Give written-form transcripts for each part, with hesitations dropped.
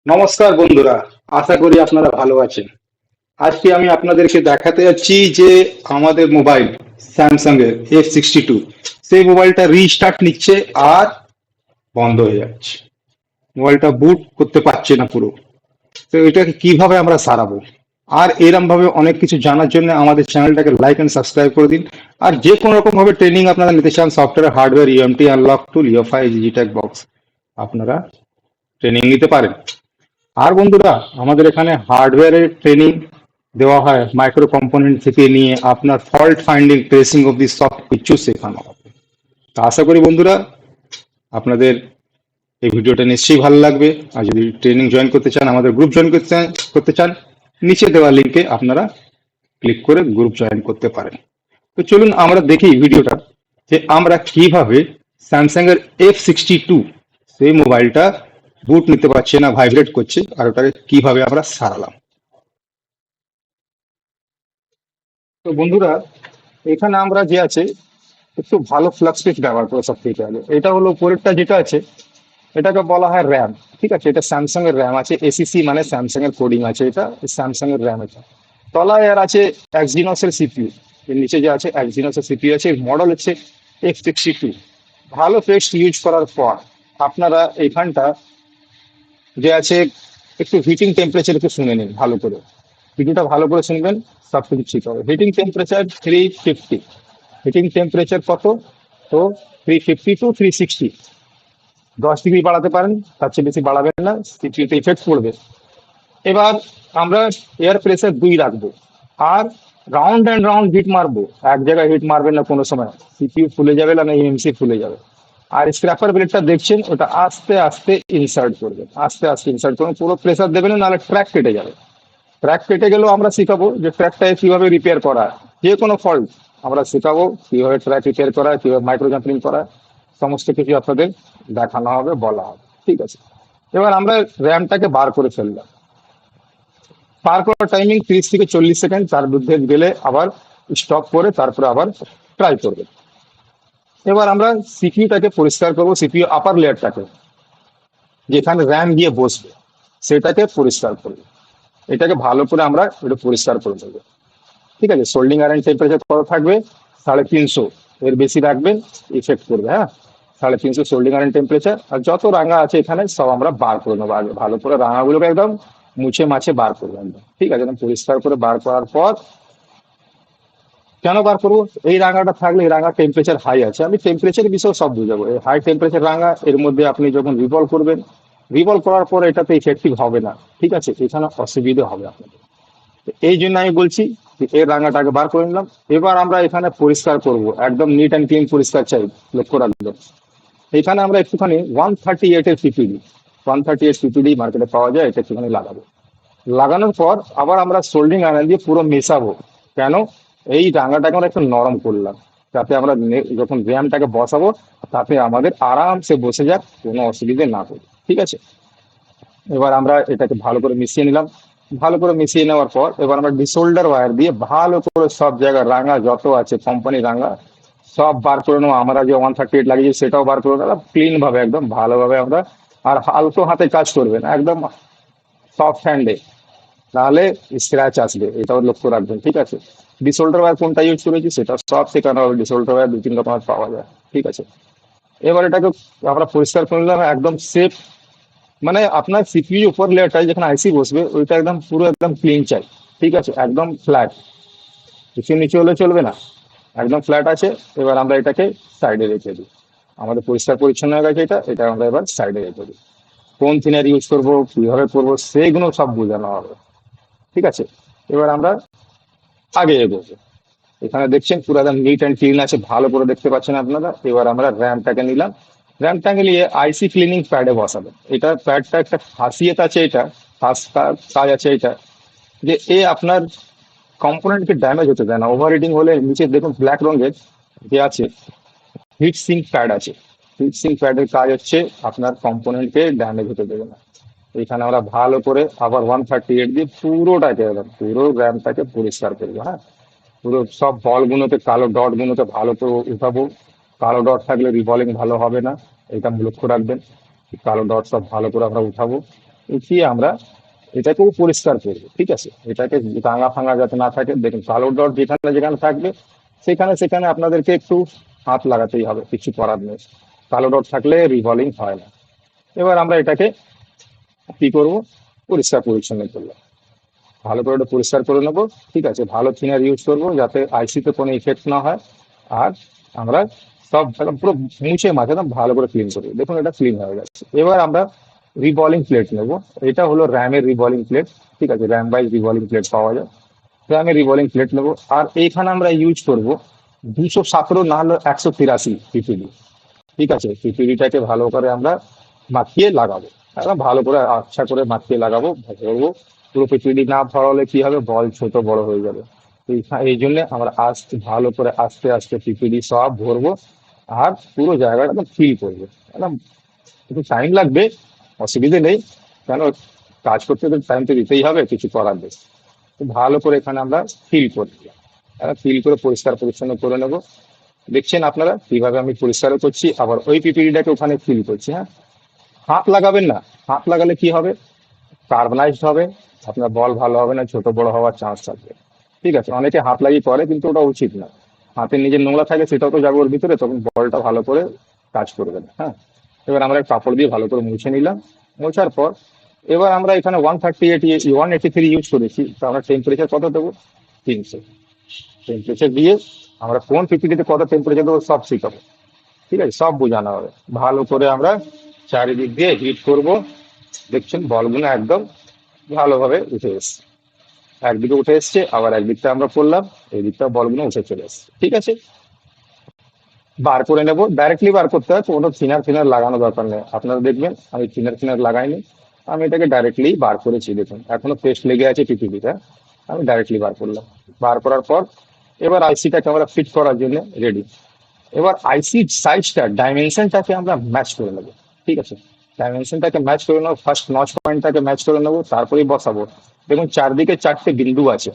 নমস্কার বন্ধুরা, আশা করি আপনারা ভালো আছেন। আজকে আমি আপনাদেরকে দেখাতে যাচ্ছি যে আমাদের মোবাইল স্যামসাং এর F62 সেই মোবাইলটা রিস্টার্ট নিচ্ছে আর বন্ধ হয়ে যাচ্ছে। মোবাইলটা বুট করতে পারছে না পুরো। তো এটাকে কিভাবে আমরা সারাবো, আর এরম ভাবে অনেক কিছু জানার জন্য আমাদের চ্যানেলটাকে লাইক এন্ড সাবস্ক্রাইব করে দিন। আর যে কোনো রকম ভাবে ট্রেনিং আপনারা নিতে চান, সফটওয়্যার, হার্ডওয়্যার, ইএমটি, আনলক টুল, ইউএফআই, ডিজিটাল বক্স, আপনারা ট্রেনিং নিতে পারেন। আর বন্ধুরা, আমাদের এখানে হার্ডওয়্যারের ট্রেনিং দেওয়া হয়, মাইক্রো কম্পোনেন্ট থেকে নিয়ে আপনার ফল্ট ফাইন্ডিং, ট্রেসিং অব্দি সব কিছু শেখানো হবে। তা আশা করি বন্ধুরা আপনাদের এই ভিডিওটা নিশ্চয়ই ভালো লাগবে। আর যদি ট্রেনিং জয়েন করতে চান, আমাদের গ্রুপ জয়েন করতে চান, নিচে দেওয়া লিঙ্কে আপনারা ক্লিক করে গ্রুপ জয়েন করতে পারেন। তো চলুন আমরা দেখি ভিডিওটা, যে আমরা কিভাবে স্যামসাং এর F62 সেই মোবাইলটা বুট নিতে পারছে না, ভাইব্রেট করছে, আর ওটাকে কিভাবে আমরা সারালাম। তো বন্ধুরা, এখানে আমরা যে আছে একটু ভালো ফ্লাক্স সুইচ ব্যবহার করে সব থেকে আগে। এটা হলো উপরেরটা যেটা আছে, এটাকে বলা হয় র্যাম। ঠিক আছে, এটা স্যামসাং এর র্যাম আছে, এসিসি মানে স্যামসাং এর কোডিং আছে, এটা স্যামসাং এর র্যাম। এটা তলায় আর আছে এক্সিনোস এর সিপিইউ। এর নিচে যে আছে এক্সিনোস এর সিপিইউ আছে, মডেল হচ্ছে F62। ভালো পেস্ট ইউজ করার পর আপনারা এইখানটা যে আছে একটু হিটিং টেম্পারেচার একটু শুনে নিন ভালো করে। ভিডিওটা ভালো করে শুনবেন, সব কিছু ঠিক হবে। Heating temperature 350। হিটিং টেম্পারেচার কত? তো 350 to 360। 10 ডিগ্রি বাড়াতে পারেন, তার চেয়ে বেশি বাড়াবেন না, সিপিইউতে ইফেক্ট পড়বে। এবার আমরা এয়ার প্রেসার 2 রাখবো, আর রাউন্ড অ্যান্ড রাউন্ড হিট মারবো। এক জায়গায় হিট মারবেন না কোনো সময়, সিপিইউ ফুলে যাবে, না ইএমসি ফুলে যাবে। আর স্ক্র্যাপার ব্লেডটা দেখছেন, ওটা আস্তে আস্তে ইনসার্ট করবেন, আস্তে আস্তে ইনসার্ট করবেন, পুরো প্রেসার দেবেন না, নাহলে ট্র্যাক কেটে যাবে। ট্র্যাক কেটে গেলেও আমরা শিখাবো যে ট্র্যাকটাকে কিভাবে রিপেয়ার করা হয়। যে কোনো ফল্ট আমরা শেখাবো, কিভাবে ট্র্যাক রিপেয়ার করা হয়, কিভাবে মাইক্রো জাম্পিং করা হয়, সমস্ত কিছু আপনাদের দেখানো হবে, বলা হবে। ঠিক আছে, এবার আমরা র্যামটাকে বার করে ফেললাম। বার করার টাইমিং 30 থেকে 40 সেকেন্ড, তার মধ্যে গেলে আবার স্টপ করে তারপরে আবার ট্রাই করবে। এবার আমরা সিপিইউটাকে পরিষ্কার করবো, সিপিইউ আপার লেয়ারটাকে যেখানে র্যাম গিয়ে বসবে সেটাকে পরিষ্কার করবো। এটাকে ভালো করে আমরা একটু পরিষ্কার করে দেবো। ঠিক আছে, সোল্ডিং আয়রন টেম্পারেচার কত থাকবে? 350। এর বেশি রাখবেন, ইফেক্ট করবে। হ্যাঁ, 350 সোল্ডিং আয়রন টেম্পারেচার। আর যত রাঙা আছে এখানে সব আমরা বার করে নেবো আগে, ভালো করে রাঙাগুলোকে একদম মুছে মাছে বার করবো একদম। ঠিক আছে, একদম পরিষ্কার করে বার করার পর কেন বার করবো? এই রাঙাটা থাকলে, এই রাঙা টেম্পারেচার হাই আছে, আমি টেম্পারেচার বিষয়ে সব বুঝাবো। এই হাই টেম্পারেচার রাঙা, এর মধ্যে আপনি যখন রিভলভ করবেন, রিভলভ করার পর এটাতে ইফেক্টিভ হবে না। ঠিক আছে, এখানে অসুবিধা হবে আপনাদের। এই জন্য আমি বলছি যে এর রাঙাটাকে বার করে নিলাম। এবার আমরা এখানে পরিষ্কার করব, একদম নিট অ্যান্ড ক্লিন পরিষ্কার চাই, লক্ষ্য রাখবেন। এখানে আমরা একটুখানি 138 এর পিপিডি, 138 পিপিডি মার্কেটে পাওয়া যায়, এটা একটুখানি লাগাবো। লাগানোর পর আবার আমরা সোল্ডিং আয়রন দিয়ে পুরো মেশাবো। কেন? এই রাঙাটাকে আমরা একটু নরম করলাম, যাতে আমরা যখন র্যামটাকে বসাবো তাতে আমাদের আরামসে বসে যাক, কোনো অসুবিধে না হবে। ঠিক আছে, এবার আমরা এটাকে ভালো করে মিশিয়ে নিলাম। ভালো করে মিশিয়ে নেওয়ার পর এবার আমরা ডিসোল্ডার ওয়্যার দিয়ে ভালো করে সব জায়গায় রাঙা যত আছে কোম্পানি রাঙা সব বার করে নেবো। আমরা যে 138 লাগিয়েছি সেটাও বার করে নেবো ক্লিন ভাবে, একদম ভালোভাবে আমরা। আর হালকা হাতে কাজ করবেন, একদম সফট হ্যান্ডে, নাহলে স্ক্র্যাচ আসবে, এটাও লক্ষ্য রাখবেন। ঠিক আছে, ডিসোল্ডার ওয়্যার কোনটা ইউজ করেছি সেটা সব শেখানো হবে। ডিসোল্ডার ওয়্যার 2-3 রকমের পাওয়া যায়। ঠিক আছে, এবার এটাকে আমরা পরিষ্কার করে নিলাম একদম সেফ। মানে আপনার সিপিইউ উপর লেয়ারটা যেখানে আইসি বসবে ওইটা একদম পুরো একদম ক্লিন চাই। ঠিক আছে, একদম ফ্ল্যাট, কিছু নিচে হলে চলবে না, একদম ফ্ল্যাট আছে। এবার আমরা এটাকে সাইডে রেখে দিই। আমাদের পরিষ্কার পরিচ্ছন্ন হয়ে গেছে, এটা এটা আমরা এবার সাইডে রেখে দিই। কোন থিনার ইউজ করবো, কিভাবে করবো, সেইগুলো সব বোঝানো হবে। ঠিক আছে, এবার আমরা আগে এগোবো। এখানে দেখছেন পুরো একদম নিট অ্যান্ড ক্লিন আছে, ভালো করে দেখতে পাচ্ছেন আপনারা। এবার আমরা র্যামটাকে নিলাম, র্যামটাকে নিয়ে আইসি ক্লিনিং প্যাডে বসাবেন। এটা প্যাডটা একটা খাসিয়ত আছে, এটা খাস কাজ আছে এটা, যে এ আপনার কম্পোনেন্টকে ড্যামেজ হতে দেয় না। ওভার হিটিং হলে নিচে দেখুন ব্ল্যাক রঙের যে আছে হিট সিঙ্ক প্যাড আছে। হিট সিঙ্ক প্যাডের কাজ হচ্ছে আপনার কম্পোনেন্টকে ড্যামেজ হতে দেবে না। এখানে আমরা ভালো করে আবার 138 দিয়ে পুরোটাকে একদম পুরো র্যামটাকে পরিষ্কার করবো। হ্যাঁ, পুরো সব বলগুলোতে, কালো ডট গুলোতে ভালো করে উঠাবো। কালো ডট থাকলে রিভলিং ভালো হবে না, এটা লক্ষ্য রাখবেন। কালো ডট সব ভালো করে আমরা উঠাবো। উঠিয়ে আমরা এটাকেও পরিষ্কার করবো, ঠিক আছে। এটাকে রাঙা ফাঙা যাতে না থাকে, দেখুন কালো ডট যেখানে যেখানে থাকবে সেখানে সেখানে আপনাদেরকে একটু হাত লাগাতেই হবে, কিছু করার নেই। কালো ডট থাকলে রিভলভিং হয় না। এবার আমরা এটাকে কি করব, পরিষ্কার পরিচ্ছন্ন করবো, ভালো করে ওটা পরিষ্কার করে নেবো, ঠিক আছে। ভালো থিনার ইউজ করবো যাতে আইসিতে কোনো ইফেক্ট না হয়। আর আমরা সব একদম পুরো মুছে মাছে একদম ভালো করে ক্লিন করবো, দেখুন এটা ক্লিন হয়ে গেছে। এবার আমরা রিবলিং প্লেট নেবো, এটা হলো র্যামের রিবলিং প্লেট, ঠিক আছে। র্যাম বাইজ রিবলিং প্লেট পাওয়া যায়, র্যামের রিবলিং প্লেট নেবো। আর এইখানে আমরা ইউজ করব 217 না হলে 183 পিপিডি, ঠিক আছে। পিপিডিটাকে ভালো করে আমরা মাখিয়ে লাগাবো, একদম ভালো করে আচ্ছা করে মাখিয়ে লাগাবো, ভরবো। পুরো পিপিডি না ভরালে কি হবে, বল ছোট বড় হয়ে যাবে। এই জন্য আমরা আস্তে ভালো করে আস্তে আস্তে পিপিডি সব ভরবো। আর পুরো জায়গাটা একদম ফিল করবো, একদম একটু টাইম লাগবে, অসুবিধে নেই, কেন কাজ করতে তো টাইম তো দিতেই হবে, কিছু করার নেই। তো ভালো করে এখানে আমরা ফিল করি, ফিল করে পরিষ্কার পরিচ্ছন্ন করে নেবো। দেখছেন আপনারা কিভাবে আমি পরিষ্কার করছি, আবার ওই পিপিডিটাকে ওখানে ফিল করছি। হ্যাঁ, হাত লাগাবেন না, হাত লাগালে কি হবে, কার্বনাইজড হবে, আপনার বল ভালো হবে না, ছোট বড় হওয়ার চান্স থাকবে, ঠিক আছে। অনেকে হাত লাগিয়ে করে কিন্তু ওটা উচিত না, হাতে নিজের নোংরা থাকে সেটাও তো যাবে ওর ভিতরে, তখন বলটা ভালো করে কাজ করবে না। হ্যাঁ, এবার আমরা কাপড় দিয়ে ভালো করে মুছে নিলাম। মোছার পর এবার আমরা এখানে 138 183 ইউজ করেছি, তো আমরা টেম্পারেচার কত দেবো, 300 টেম্পারেচার দিয়ে আমরা কোন পিপিটিতে কত টেম্পারেচার দেবো সব শিখাবো, ঠিক আছে, সব বোঝানো হবে। ভালো করে আমরা চারিদিক দিয়ে হিট করব। দেখছেন বলগুলো একদম ভালোভাবে উঠে এসছে, একদিকে উঠে এসছে, আবার একদিকটা আমরা করলাম, এই দিকটা বলগুলো উঠে চলে এসছে, ঠিক আছে। বার করে নেব, ডাইরেক্টলি বার করতে হয়, কোনো থিনার ফিনার লাগানো দরকার নেই। আপনারা দেখবেন আমি থিনার ফিনার লাগাইনি, আমি এটাকে ডাইরেক্টলি বার করেছি। দেখুন এখনো পেস্ট লেগে আছে পিপিটিটা, আমি ডাইরেক্টলি বার করলাম। বার করার পর এবার আইসিটাকে আমরা ফিট করার জন্য রেডি। এবার আইসি সাইজটা ডাইমেনশনটাকে আমরা ম্যাচ করে নেবো, ঠিক আছে। ডাইমেনশনটাকে ম্যাচ করে নেবো, ফার্স্ট নচ পয়েন্টটাকে ম্যাচ করে নেবো, তারপরেই বসাবো। দেখুন চারদিকে চারটে বিন্দু আছে,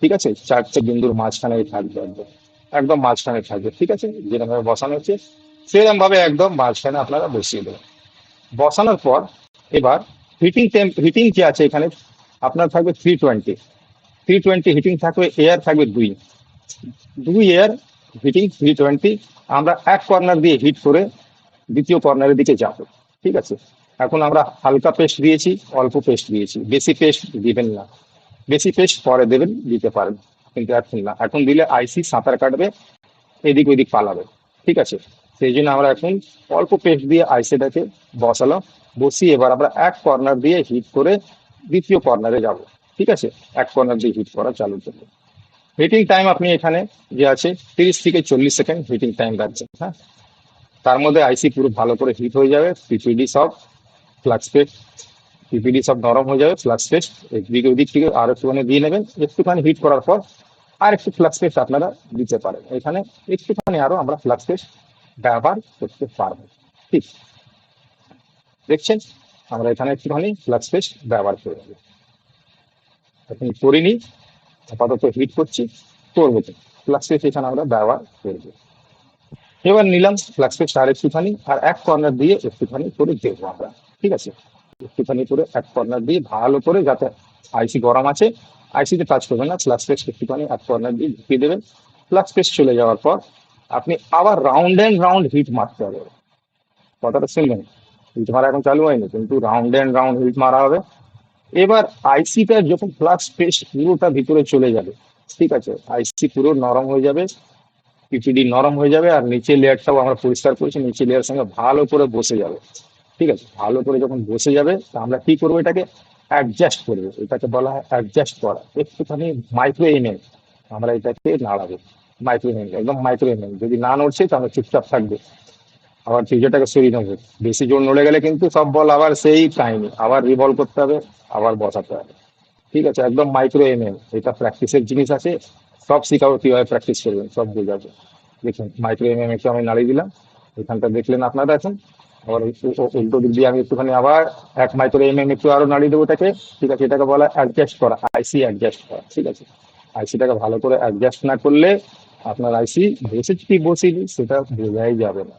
ঠিক আছে, চারটে বিন্দুর মাঝখানে থাকবে, একদম একদম মাঝখানে থাকবে, ঠিক আছে। যেরকম ভাবে বসানো হচ্ছে সেরকম ভাবে একদম মাঝখানে আপনারা বসিয়ে দেবেন। বসানোর পর এবার হিটিং যে আছে এখানে আপনার থাকবে 320, 320 হিটিং থাকবে, এয়ার থাকবে দুই, দুই এয়ার হিটিং 320। আমরা এক কর্নার দিয়ে হিট করে দ্বিতীয় কর্নারের দিকে যাব, ঠিক আছে। এখন আমরা হালকা পেস্ট দিয়েছি, অল্প পেস্ট দিয়েছি, বেশি পেস্ট দিবেন না, বেশি পেস্ট পরে দেবেন, দিতে পারেন, কিন্তু এখন না, এখন দিলে আইসি সাঁতার কাটবে, এদিক ওদিক পালাবে, ঠিক আছে। সেই জন্য আমরা এখন অল্প পেস্ট দিয়ে আইসিটাকে বসালাম। বসিয়ে এবার আমরা এক কর্নার দিয়ে হিট করে দ্বিতীয় কর্নারে যাব, ঠিক আছে। এক কর্নার দিয়ে হিট করা চালু করবো। হিটিং টাইম আপনি এখানে যে আছে 30 থেকে 40 সেকেন্ড হিটিং টাইম রাখছে। হ্যাঁ, তার মধ্যে আইসি পুরো ভালো করে হিট হয়ে যাবে, পিপিডি সব ফ্লাক্স পেস্ট, পিপিডি সব নরম হয়ে যাবে, ফ্লাক্স পেস্ট একদিক ওই দিক থেকে আর একটুখানি দিয়ে নেবেন। একটুখানি হিট করার পর আর একটু ফ্লাক্স পেস্ট আপনারা দিতে পারেন, এখানে একটুখানি আরো আমরা ফ্লাক্স পেস্ট ব্যবহার করতে পারবো, ঠিক। দেখছেন আমরা এখানে একটুখানি ফ্লাক্স পেস্ট ব্যবহার করে নেবো। এখন করিনি, আপাতত হিট করছি, করবো তো ফ্লাক্স পেস্ট এখানে আমরা ব্যবহার করবো। এবার নিলাম ফ্লাক্স পেস্ট আর একটুখানি, আর এক কর্নার দিয়ে একটুখানি করে দেবো আমরা, ঠিক আছে। একটুখানি করে এক কর্নার দিয়ে ভালো করে, যাতে আইসি গরম আছে, আইসিতে টাচ করবেন না, ফ্লাক্স পেস্ট একটুখানি এক কর্নার দিয়ে ঢুকিয়ে দেবেন। ফ্লাক্স পেস্ট চলে যাওয়ার পর আপনি আবার রাউন্ড অ্যান্ড রাউন্ড হিট মারতে হবে, কথাটা শুনবেন। হিট মারা এখন চালু হয়নি, কিন্তু রাউন্ড অ্যান্ড রাউন্ড হিট মারা হবে। এবার আইসিটা যখন ফ্লাক্স পেস্ট পুরোটা ভিতরে চলে যাবে, ঠিক আছে, আইসি পুরো নরম হয়ে যাবে, পিপিডি নরম হয়ে যাবে, আর নিচের লেয়ারটাও আমরা পরিষ্কার করেছি, নিচের লেয়ার সঙ্গে ভালো করে বসে যাবে, ঠিক আছে। ভালো করে যখন বসে যাবে তা আমরা কি করবো, এটাকে অ্যাডজাস্ট করবো, এটাকে বলা হয় অ্যাডজাস্ট করা। একটুখানি মাইক্রো এমএম আমরা এটাকে নাড়াবো, মাইক্রো এমএম, একদম মাইক্রো এমএম। যদি না নড়ছে তাহলে চুপচাপ থাকবে, আবার ফিউজারটাকে সরিয়ে নেবো। বেশি জোর নড়ে গেলে কিন্তু সব বল আবার সেই কাহিনি, আবার রিভলভ করতে হবে, আবার বসাতে হবে, ঠিক আছে। একদম মাইক্রো এমএম, এটা প্র্যাকটিসের জিনিস আছে, সব শিখাবো কিভাবে প্র্যাকটিস করবেন, সব বোঝাবো। দেখুন মাইক্রো এমএম একটু আমি নাড়িয়ে দিলাম, এখানটা দেখলেন আপনারা এখন। আবার উল্টো দিক দিয়ে আমি একটুখানি আবার এক মাইক্রো এমএম একটু আরো নাড়িয়ে দেবো এটাকে, ঠিক আছে। এটাকে বলা অ্যাডজাস্ট করা, আইসি অ্যাডজাস্ট করা, ঠিক আছে। আইসিটাকে ভালো করে অ্যাডজাস্ট না করলে আপনার আইসি বসে কি বসেনি সেটা বোঝাই যাবে না,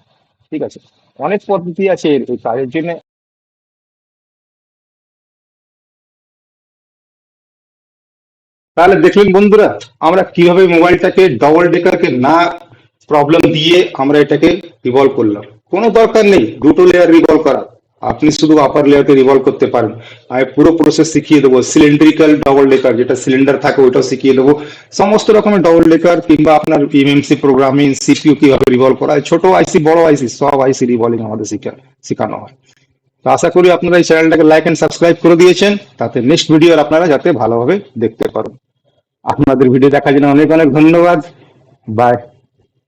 ঠিক আছে। অনেক পদ্ধতি আছে এই কাজের জন্য। তাহলে দেখলেন বন্ধুরা, আমরা কিভাবে মোবাইলটাকে ডবল ডেকারকে না প্রবলেম দিয়ে আমরা এটাকে রিভলভ করলাম। কোনো দরকার নেই দুটো লেয়ার রিভলভ করা, আপনি শুধু আপার লেয়ারকে রিভলভ করতে পারেন। আমি পুরো প্রসেস শিখিয়ে দেবো, সিলিন্ড্রিক্যাল ডবল ডেকার যেটা সিলিন্ডার থাকে ওইটাও শিখিয়ে দেবো, সমস্ত রকমের ডবল ডেকার কিংবা আপনার এমএমসি প্রোগ্রামিং, সিপিইউ কিভাবে রিভলভ করা হয়, ছোট আইসি বড় আইসি সব আইসি রিভলভিং আমাদের শেখানো হয়। তো আশা করি আপনারা এই চ্যানেলটাকে লাইক এন্ড সাবস্ক্রাইব করে দিয়েছেন, তাতে নেক্সট ভিডিও আপনারা যাতে ভালোভাবে দেখতে পারেন। আপনাদের ভিডিও দেখার জন্য অনেক অনেক ধন্যবাদ। বাই।